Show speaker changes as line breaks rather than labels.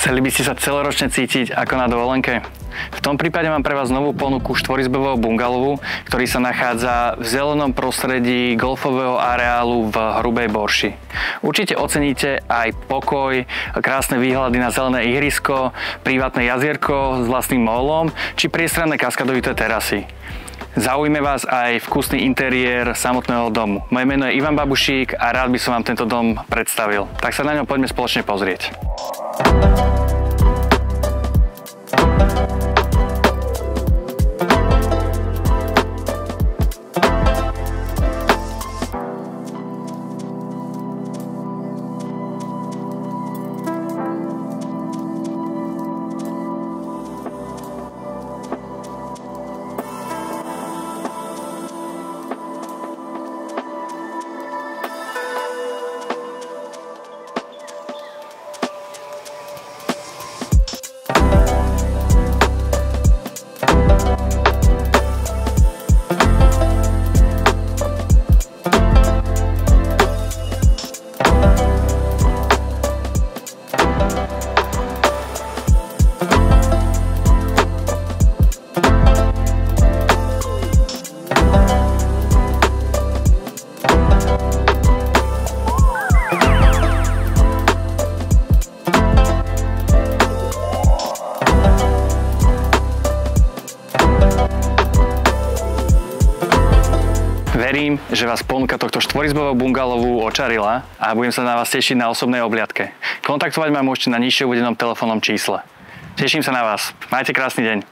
Chceli by ste sa celoročne cítiť ako na dovolenke? V tom prípade mám pre vás novú ponuku štvorizbového bungalovu, ktorý sa nachádza v zelenom prostredí golfového areálu v Hrubej Borši. Určite oceníte aj pokoj, krásne výhľady na zelené ihrisko, privátne jazierko s vlastným mólom či priestranné kaskadovité terasy. Zaujme vás aj vkusný interiér samotného domu. Moje meno je Ivan Babušík a rád by som vám tento dom predstavil. Tak sa na ňom poďme spoločne pozrieť. Verím, že vás ponuka tohto štvorizbového bungalovu očarila a budem sa na vás tešiť na osobnej obliadke. Kontaktovať ma môžete na nižšie uvedenom telefónnom čísle. Teším sa na vás. Majte krásny deň.